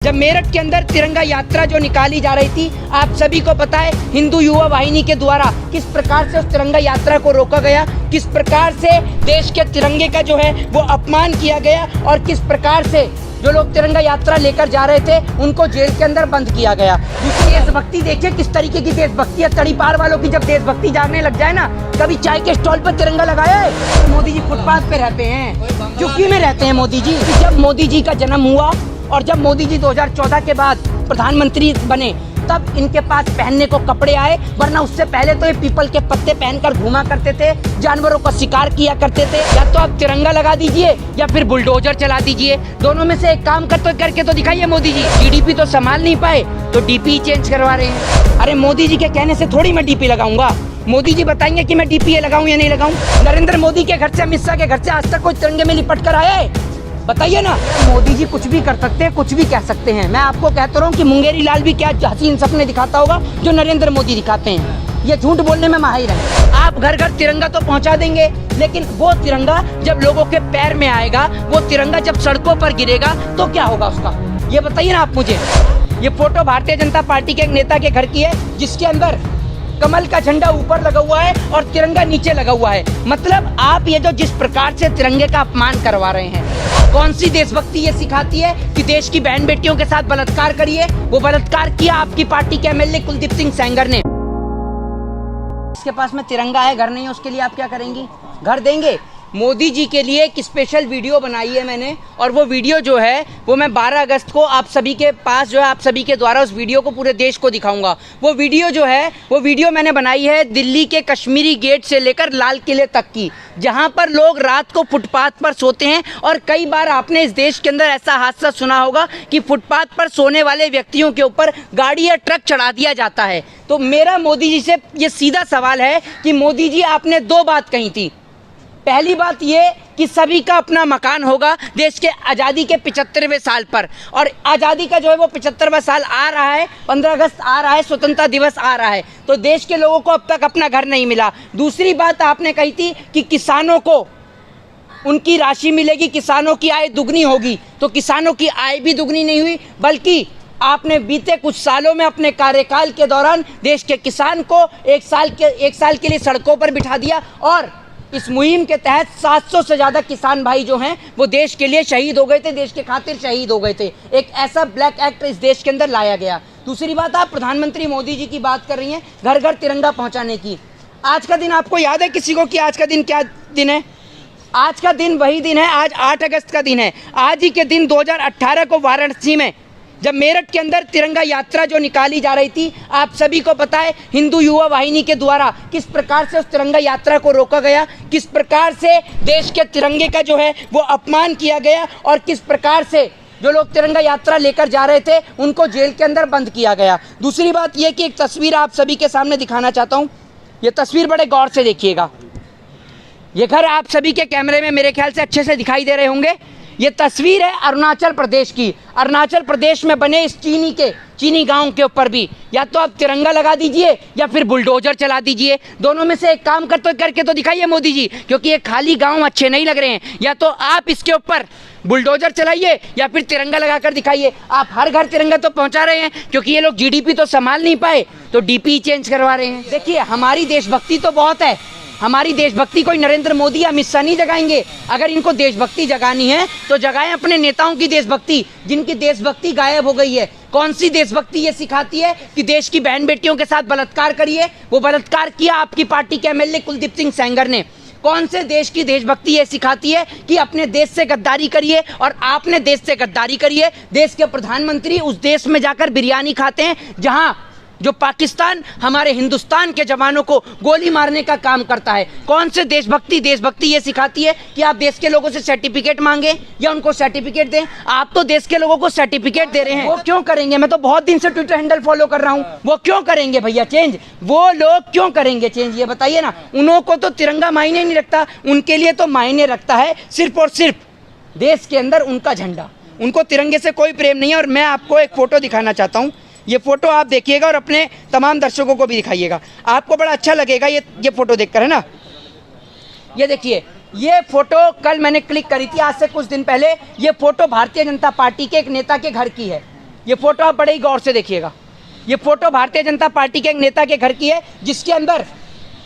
जब मेरठ के अंदर तिरंगा यात्रा जो निकाली जा रही थी, आप सभी को पता है हिंदू युवा वाहिनी के द्वारा किस प्रकार से उस तिरंगा यात्रा को रोका गया, किस प्रकार से देश के तिरंगे का जो है वो अपमान किया गया और किस प्रकार से जो लोग तिरंगा यात्रा लेकर जा रहे थे उनको जेल के अंदर बंद किया गया। देशभक्ति देखिए किस तरीके की देशभक्ति है। तड़ीपार वालों की जब देशभक्ति जागने लग जाए ना, कभी चाय के स्टॉल पर तिरंगा लगाया है? मोदी जी फुटपाथ पे रहते हैं, झुग्गी में रहते हैं मोदी जी। जब मोदी जी का जन्म हुआ और जब मोदी जी 2014 के बाद प्रधानमंत्री बने तब इनके पास पहनने को कपड़े आए, वरना उससे पहले तो ये पीपल के पत्ते पहनकर घूमा करते थे, जानवरों का शिकार किया करते थे। या तो आप तिरंगा लगा दीजिए या फिर बुलडोजर चला दीजिए, दोनों में से एक काम करके तो दिखाइए। मोदी जी जीडीपी तो संभाल नहीं पाए तो डीपी चेंज करवा रहे हैं। अरे मोदी जी के कहने से थोड़ी मैं डीपी लगाऊंगा, मोदी जी बताएंगे कि मैं डीपी लगाऊं या नहीं लगाऊं। नरेंद्र मोदी के घर से, अमित शाह के घर से आज तक कोई तिरंगे में लिपट कर आया है? बताइए ना। मोदी जी कुछ भी कर सकते हैं, कुछ भी कह सकते हैं। मैं आपको कहता रहा हूँ कि मुंगेरी लाल भी क्या हसीन सपने दिखाता होगा जो नरेंद्र मोदी दिखाते हैं। ये झूठ बोलने में माहिर है। आप घर घर तिरंगा तो पहुंचा देंगे, लेकिन वो तिरंगा जब लोगों के पैर में आएगा, वो तिरंगा जब सड़कों पर गिरेगा तो क्या होगा उसका, ये बताइए ना आप मुझे। ये फोटो भारतीय जनता पार्टी के एक नेता के घर की है, जिसके अंदर कमल का झंडा ऊपर लगा हुआ है और तिरंगा नीचे लगा हुआ है। मतलब आप ये जो जिस प्रकार से तिरंगे का अपमान करवा रहे हैं, कौन सी देशभक्ति ये सिखाती है कि देश की बहन बेटियों के साथ बलात्कार करिए? वो बलात्कार किया आपकी पार्टी के एमएलए कुलदीप सिंह सेंगर ने। इसके पास में तिरंगा है, घर नहीं है, उसके लिए आप क्या करेंगी? घर देंगे? मोदी जी के लिए एक स्पेशल वीडियो बनाई है मैंने, और वो वीडियो जो है वो मैं 12 अगस्त को आप सभी के पास जो है आप सभी के द्वारा उस वीडियो को पूरे देश को दिखाऊंगा। वो वीडियो जो है वो वीडियो मैंने बनाई है दिल्ली के कश्मीरी गेट से लेकर लाल किले तक की, जहां पर लोग रात को फुटपाथ पर सोते हैं। और कई बार आपने इस देश के अंदर ऐसा हादसा सुना होगा कि फुटपाथ पर सोने वाले व्यक्तियों के ऊपर गाड़ी या ट्रक चढ़ा दिया जाता है। तो मेरा मोदी जी से ये सीधा सवाल है कि मोदी जी आपने दो बात कही थी। पहली बात ये कि सभी का अपना मकान होगा देश के आज़ादी के 75वें साल पर, और आज़ादी का जो है वो 75वां साल आ रहा है, 15 अगस्त आ रहा है, स्वतंत्रता दिवस आ रहा है, तो देश के लोगों को अब तक अपना घर नहीं मिला। दूसरी बात आपने कही थी कि किसानों को उनकी राशि मिलेगी, किसानों की आय दुगनी होगी, तो किसानों की आय भी दुगनी नहीं हुई, बल्कि आपने बीते कुछ सालों में अपने कार्यकाल के दौरान देश के किसान को एक साल के लिए सड़कों पर बिठा दिया। और इस मुहिम के तहत 700 से ज़्यादा किसान भाई जो हैं वो देश के लिए शहीद हो गए थे, देश के खातिर शहीद हो गए थे। एक ऐसा ब्लैक एक्ट इस देश के अंदर लाया गया। दूसरी बात, आप प्रधानमंत्री मोदी जी की बात कर रही हैं घर घर तिरंगा पहुंचाने की। आज का दिन आपको याद है किसी को कि आज का दिन क्या दिन है? आज का दिन वही दिन है, आज 8 अगस्त का दिन है। आज ही के दिन 2018 को वाराणसी में जब मेरठ के अंदर तिरंगा यात्रा जो निकाली जा रही थी, आप सभी को पता है हिंदू युवा वाहिनी के द्वारा किस प्रकार से उस तिरंगा यात्रा को रोका गया, किस प्रकार से देश के तिरंगे का जो है वो अपमान किया गया और किस प्रकार से जो लोग तिरंगा यात्रा लेकर जा रहे थे उनको जेल के अंदर बंद किया गया। दूसरी बात यह कि एक तस्वीर आप सभी के सामने दिखाना चाहता हूँ। ये तस्वीर बड़े गौर से देखिएगा। ये घर आप सभी के कैमरे में मेरे ख्याल से अच्छे से दिखाई दे रहे होंगे। ये तस्वीर है अरुणाचल प्रदेश की। अरुणाचल प्रदेश में बने इस चीनी गांव के ऊपर भी या तो आप तिरंगा लगा दीजिए या फिर बुलडोजर चला दीजिए, दोनों में से एक काम करके तो दिखाइए मोदी जी, क्योंकि ये खाली गांव अच्छे नहीं लग रहे हैं। या तो आप इसके ऊपर बुलडोजर चलाइए या फिर तिरंगा लगाकर दिखाइए। आप हर घर तिरंगा तो पहुंचा रहे हैं, क्योंकि ये लोग जीडीपी तो संभाल नहीं पाए तो डीपी चेंज करवा रहे हैं। देखिए, हमारी देशभक्ति तो बहुत है, हमारी देशभक्ति कोई नरेंद्र मोदी या अमित शाह नहीं जगाएंगे। अगर इनको देशभक्ति जगानी है तो जगाएं अपने नेताओं की देशभक्ति, जिनकी देशभक्ति गायब हो गई है। कौन सी देशभक्ति ये सिखाती है कि देश की बहन बेटियों के साथ बलात्कार करिए? वो बलात्कार किया आपकी पार्टी के एमएलए कुलदीप सिंह सेंगर ने। कौन से देश की देशभक्ति ये सिखाती है कि अपने देश से गद्दारी करिए? और आपने देश से गद्दारी करिए। देश के प्रधानमंत्री उस देश में जाकर बिरयानी खाते हैं जहां जो पाकिस्तान हमारे हिंदुस्तान के जवानों को गोली मारने का काम करता है। कौन से देशभक्ति ये सिखाती है कि आप देश के लोगों से सर्टिफिकेट मांगे या उनको सर्टिफिकेट दें? आप तो देश के लोगों को सर्टिफिकेट दे रहे हैं। वो क्यों करेंगे? मैं तो बहुत दिन से ट्विटर हैंडल फॉलो कर रहा हूँ। वो क्यों करेंगे भैया चेंज? वो लोग क्यों करेंगे चेंज, ये बताइए ना। उन्हों को तो तिरंगा मायने नहीं रखता, उनके लिए तो मायने रखता है सिर्फ और सिर्फ देश के अंदर उनका झंडा। उनको तिरंगे से कोई प्रेम नहीं है। और मैं आपको एक फोटो दिखाना चाहता हूँ। ये फोटो आप देखिएगा और अपने तमाम दर्शकों को भी दिखाइएगा, आपको बड़ा अच्छा लगेगा ये फोटो देखकर, है ना। ये देखिए, ये फोटो कल मैंने क्लिक करी थी, आज से कुछ दिन पहले। ये फोटो भारतीय जनता पार्टी के एक नेता के घर की है। ये फोटो आप बड़े ही गौर से देखिएगा। ये फोटो भारतीय जनता पार्टी के एक नेता के घर की है, जिसके अंदर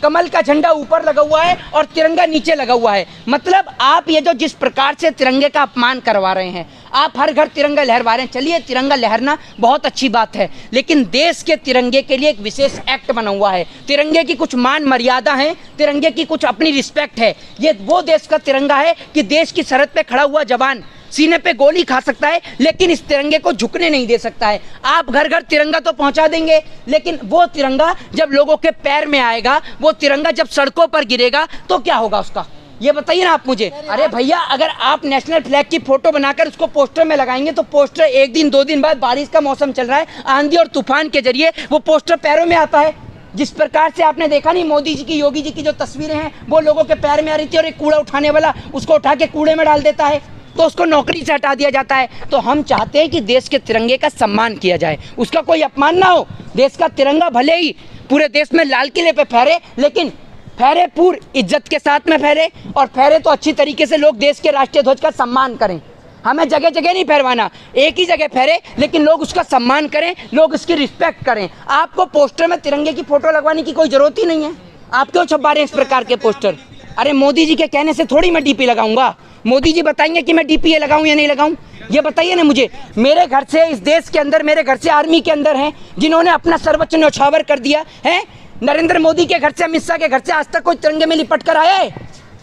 कमल का झंडा ऊपर लगा हुआ है और तिरंगा नीचे लगा हुआ है। मतलब आप ये जो जिस प्रकार से तिरंगे का अपमान करवा रहे हैं, आप हर घर तिरंगा लहरवा रहे हैं। चलिए, तिरंगा लहरना बहुत अच्छी बात है, लेकिन देश के तिरंगे के लिए एक विशेष एक्ट बना हुआ है। तिरंगे की कुछ मान मर्यादा है, तिरंगे की कुछ अपनी रिस्पेक्ट है। ये वो देश का तिरंगा है कि देश की सरहद पे खड़ा हुआ जवान सीने पे गोली खा सकता है, लेकिन इस तिरंगे को झुकने नहीं दे सकता है। आप घर घर तिरंगा तो पहुंचा देंगे, लेकिन वो तिरंगा जब लोगों के पैर में आएगा, वो तिरंगा जब सड़कों पर गिरेगा, तो क्या होगा उसका, ये बताइए ना आप मुझे। अरे भैया, अगर आप नेशनल फ्लैग की फोटो बनाकर उसको पोस्टर में लगाएंगे, तो पोस्टर 1 दिन 2 दिन बाद, बारिश का मौसम चल रहा है, आंधी और तूफान के जरिए वो पोस्टर पैरों में आता है। जिस प्रकार से आपने देखा नहीं, मोदी जी की, योगी जी की जो तस्वीरें हैं, वो लोगों के पैर में आ रही थी, और एक कूड़ा उठाने वाला उसको उठा के कूड़े में डाल देता है, तो उसको नौकरी से हटा दिया जाता है। तो हम चाहते हैं कि देश के तिरंगे का सम्मान किया जाए, उसका कोई अपमान ना हो। देश का तिरंगा भले ही पूरे देश में लाल किले पे फहरे, लेकिन फहरे पूरी इज्जत के साथ में फहरे, और फहरे तो अच्छी तरीके से लोग देश के राष्ट्रीय ध्वज का सम्मान करें। हमें जगह जगह नहीं फहरवाना, एक ही जगह फहरे, लेकिन लोग उसका सम्मान करें, लोग उसकी रिस्पेक्ट करें। आपको पोस्टर में तिरंगे की फोटो लगवाने की कोई जरूरत ही नहीं है। आप क्यों छपवा रहे हैं इस प्रकार के पोस्टर? अरे मोदी जी के कहने से थोड़ी मैं डीपी लगाऊंगा। मोदी जी बताएंगे कि मैं डीपीए लगाऊं या नहीं लगाऊं, ये बताइए ना मुझे। मेरे घर से, इस देश के अंदर, मेरे घर से आर्मी के अंदर हैं जिन्होंने अपना सर्वोच्च न्यौछावर कर दिया है। नरेंद्र मोदी के घर से, अमित शाह के घर से आज तक कोई तिरंगे में लिपट कर आया है?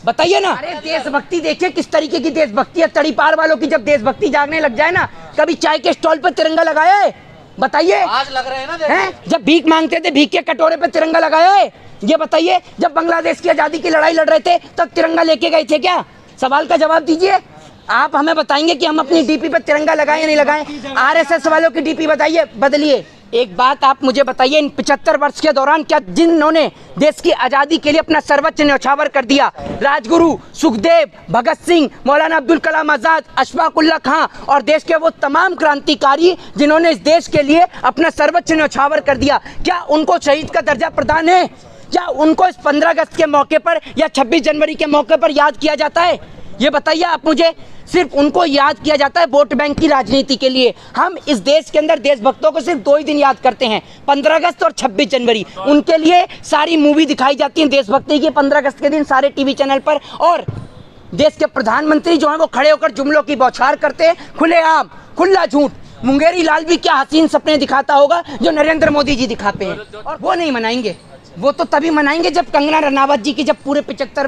बताइए ना। अरे देशभक्ति देखिए किस तरीके की देशभक्ति है। तड़ी पार वालों की जब देशभक्ति जागने लग जाए ना, कभी चाय के स्टॉल पर तिरंगा लगाया है? बताइए। आज लग रहे हैं ना, हैं? जब भीख मांगते थे, भीख के कटोरे पे तिरंगा लगाया है? ये बताइए। जब बांग्लादेश की आजादी की लड़ाई लड़ रहे थे, तब तिरंगा लेके गए थे क्या? सवाल का जवाब दीजिए। आप हमें बताएंगे कि हम अपनी डीपी पे तिरंगा लगाएं या नहीं लगाएं? आरएसएस वालों की डीपी बताइए, बदलिए। एक बात आप मुझे बताइए, इन 75 वर्ष के दौरान क्या जिन्होंने देश की आज़ादी के लिए अपना सर्वोच्च न्यौछावर कर दिया, राजगुरु, सुखदेव, भगत सिंह, मौलाना अब्दुल कलाम आज़ाद, अशफाक उल्लाह खां और देश के वो तमाम क्रांतिकारी जिन्होंने इस देश के लिए अपना सर्वोच्च न्यौछावर कर दिया, क्या उनको शहीद का दर्जा प्रदान है? क्या उनको इस 15 अगस्त के मौके पर या 26 जनवरी के मौके पर याद किया जाता है? ये बताइए आप मुझे। सिर्फ उनको याद किया जाता है वोट बैंक की राजनीति के लिए। हम इस देश के अंदर देशभक्तों को सिर्फ 2 ही दिन याद करते हैं, 15 अगस्त और 26 जनवरी। उनके लिए सारी मूवी दिखाई जाती है देशभक्ति की 15 अगस्त के दिन सारे टीवी चैनल पर, और देश के प्रधानमंत्री जो है वो खड़े होकर जुमलों की बौछार करते हैं, खुलेआम, खुला झूठ। मुंगेरी लाल भी क्या हसीन सपने दिखाता होगा जो नरेंद्र मोदी जी दिखाते हैं, और वो नहीं मनाएंगे। वो तो तभी मनाएंगे जब कंगना रनावत जी की जब पूरे 75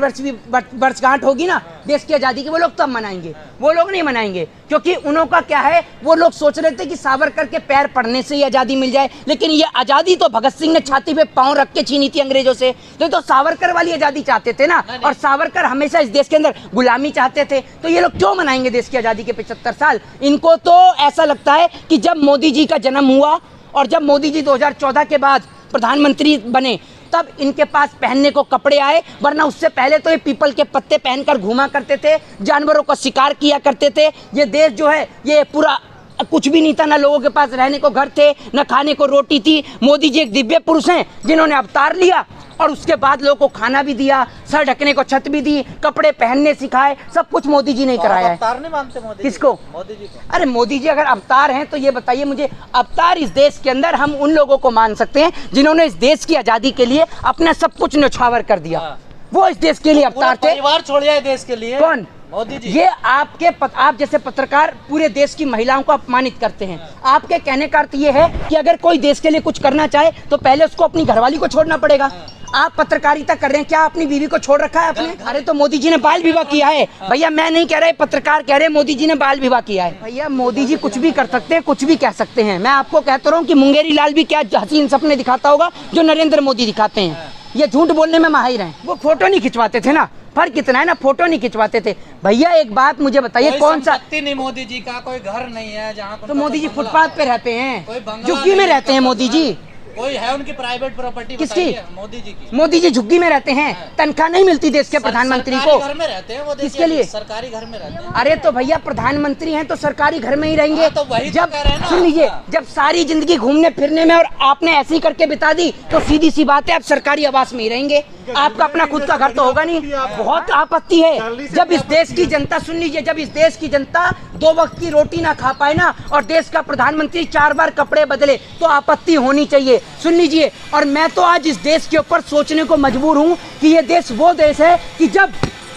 वर्षगांठ होगी ना देश की आज़ादी की, वो लोग तब मनाएंगे। वो लोग नहीं मनाएंगे, क्योंकि उनका क्या है, वो लोग सोच रहे थे कि सावरकर के पैर पड़ने से ही आज़ादी मिल जाए, लेकिन ये आज़ादी तो भगत सिंह ने छाती पे पांव रख के छीनी थी अंग्रेजों से। तो सावरकर वाली आज़ादी चाहते थे ना, और सावरकर हमेशा इस देश के अंदर गुलामी चाहते थे। तो ये लोग क्यों मनाएंगे देश की आज़ादी के 75 साल? इनको तो ऐसा लगता है कि जब मोदी जी का जन्म हुआ और जब मोदी जी 2014 के बाद प्रधानमंत्री बने, तब इनके पास पहनने को कपड़े आए, वरना उससे पहले तो ये पीपल के पत्ते पहनकर घूमा करते थे, जानवरों का शिकार किया करते थे। ये देश जो है ये पूरा कुछ भी नहीं था, ना लोगों के पास रहने को घर थे, न खाने को रोटी थी। मोदी जी एक दिव्य पुरुष हैं जिन्होंने अवतार लिया, और उसके बाद लोगों को खाना भी दिया, सर ढकने को छत भी दी, कपड़े पहनने सिखाए, सब कुछ मोदी जी ने कराया है। अवतार नहीं मानते मोदी किसको? मोदी जी को। अरे मोदी जी अगर अवतार हैं तो ये बताइए मुझे, अवतार इस देश के अंदर हम उन लोगों को मान सकते हैं जिन्होंने इस देश की आज़ादी के लिए अपना सब कुछ न्यौछावर कर दिया। वो इस देश के लिए अवतार थे। परिवार छोड़ दिया देश के लिए। कौन? मोदी जी। ये आप जैसे पत्रकार पूरे देश की महिलाओं को अपमानित करते हैं। आपके कहने का अर्थ ये है कि अगर कोई देश के लिए कुछ करना चाहे तो पहले उसको अपनी घरवाली को छोड़ना पड़ेगा। आप पत्रकारिता कर रहे हैं, क्या अपनी बीवी को छोड़ रखा है आपने? अरे तो मोदी जी ने बाल विवाह किया है भैया, मैं नहीं कह रहे, पत्रकार कह रहे मोदी जी ने बाल विवाह किया है। भैया मोदी जी कुछ भी कर सकते हैं, कुछ भी कह सकते हैं। मैं आपको कहता रहा हूँ कि मुंगेरी लाल भी क्या हसीन सपने दिखाता होगा जो नरेंद्र मोदी दिखाते हैं। ये झूठ बोलने में माहिर हैं। वो फोटो नहीं खिंचवाते थे ना, फर्क कितना है ना, फोटो नहीं खिंचवाते थे। भैया एक बात मुझे बताइए, कौन सा नहीं मोदी जी का कोई घर नहीं है जहाँ तो मोदी जी फुटपाथ पे रहते हैं, झुग्गी में रहते हैं मोदी जी। कोई है उनकी प्राइवेट प्रॉपर्टी? किसकी? मोदी जी की। मोदी जी झुग्गी में रहते हैं, तनख्वाह नहीं मिलती देश के प्रधानमंत्री को। घर में रहते हैं वो, किसके लिए? सरकारी घर में रहते हैं। अरे तो भैया प्रधानमंत्री हैं तो सरकारी घर में ही रहेंगे। तो वही तो जब कह रहे हैं ना। सुन लीजिए, जब सारी जिंदगी घूमने फिरने में और आपने ऐसे ही करके बिता दी तो सीधी सी बात है आप सरकारी आवास में ही रहेंगे। आपका अपना खुद का घर तो होगा नहीं। बहुत आपत्ति है जब इस देश की जनता, सुन लीजिए, जब इस देश की जनता 2 वक्त की रोटी ना खा पाए ना और देश का प्रधानमंत्री 4 बार कपड़े बदले तो आपत्ति होनी चाहिए। सुन लीजिए, और मैं तो आज इस देश के ऊपर सोचने को मजबूर हूँ कि ये देश वो देश है कि जब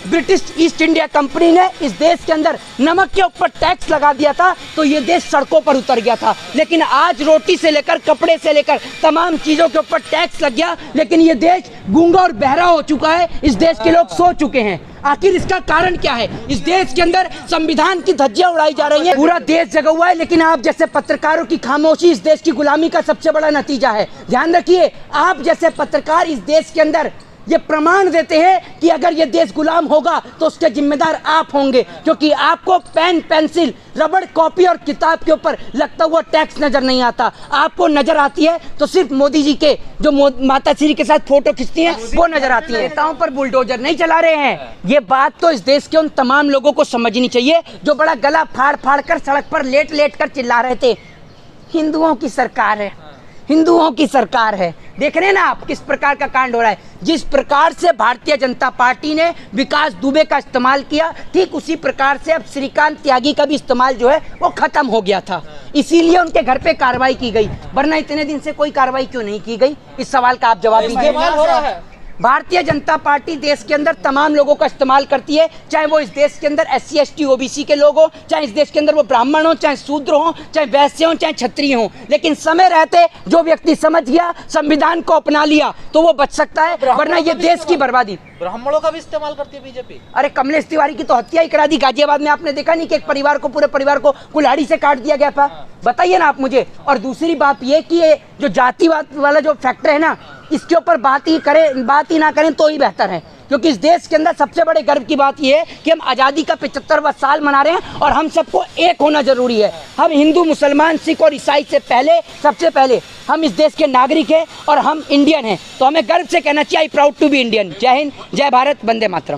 ब्रिटिश ईस्ट इंडिया कंपनी ने इस देश के अंदर नमक के ऊपर टैक्स लगा दिया था तो ये देश सड़कों पर उतर गया था। लेकिन आज रोटी से लेकर कपड़े से लेकर तमाम चीजों के ऊपर टैक्स लग गया, लेकिन ये देश गूंगा और बहरा हो चुका है। इस देश के लोग सो चुके हैं। आखिर इसका कारण क्या है? इस देश के अंदर संविधान की धज्जियां उड़ाई जा रही हैं। पूरा देश जगा हुआ है, लेकिन आप जैसे पत्रकारों की खामोशी इस देश की गुलामी का सबसे बड़ा नतीजा है। ध्यान रखिए, आप जैसे पत्रकार इस देश के अंदर ये प्रमाण देते हैं कि अगर ये देश गुलाम होगा तो उसके जिम्मेदार आप होंगे, क्योंकि आपको पेन, पेंसिल, रबड़, कॉपी और किताब के ऊपर लगता हुआ टैक्स नजर नहीं आता। आपको नजर आती है तो सिर्फ मोदी जी के जो माता श्री के साथ फोटो खींचती हैं वो नजर आती है। नेताओं पर बुलडोजर नहीं चला रहे हैं। ये बात तो इस देश के उन तमाम लोगों को समझनी चाहिए जो बड़ा गला फाड़ फाड़ कर सड़क पर लेट लेट कर चिल्ला रहे थे हिंदुओं की सरकार है, हिंदुओं की सरकार है। देख रहे हैं ना आप किस प्रकार का कांड हो रहा है। जिस प्रकार से भारतीय जनता पार्टी ने विकास दुबे का इस्तेमाल किया, ठीक उसी प्रकार से अब श्रीकांत त्यागी का भी इस्तेमाल जो है वो खत्म हो गया था। इसीलिए उनके घर पे कार्रवाई की गई, वरना इतने दिन से कोई कार्रवाई क्यों नहीं की गई? इस सवाल का आप जवाब दीजिए। हो रहा है। भारतीय जनता पार्टी देश के अंदर तमाम लोगों का इस्तेमाल करती है, चाहे वो इस देश के अंदर SC ST OBC के लोग हो, चाहे इस देश के अंदर वो ब्राह्मण हो, चाहे शूद्र हो, चाहे वैश्य हो, चाहे क्षत्रिय हो। लेकिन समय रहते जो व्यक्ति समझ गया, संविधान को अपना लिया तो वो बच सकता है, वरना ये देश की बर्बादी। ब्राह्मणों का भी इस्तेमाल करती है बीजेपी। अरे कमलेश तिवारी की तो हत्या ही करा दी गाजियाबाद में। आपने देखा नहीं कि एक परिवार को, पूरे परिवार को कुल्हाड़ी से काट दिया गया था? बताइए ना आप मुझे। और दूसरी बात ये कि ये जो जातिवाद वाला जो फैक्टर है ना, इसके ऊपर बात ही ना करें तो ही बेहतर है, क्योंकि इस देश के अंदर सबसे बड़े गर्व की बात यह है कि हम आज़ादी का 75वां साल मना रहे हैं और हम सबको एक होना जरूरी है। हम हिंदू, मुसलमान, सिख और ईसाई से पहले, सबसे पहले हम इस देश के नागरिक हैं और हम इंडियन हैं, तो हमें गर्व से कहना चाहिए I proud to be Indian. जय हिंद, जय भारत, वंदे मातरम।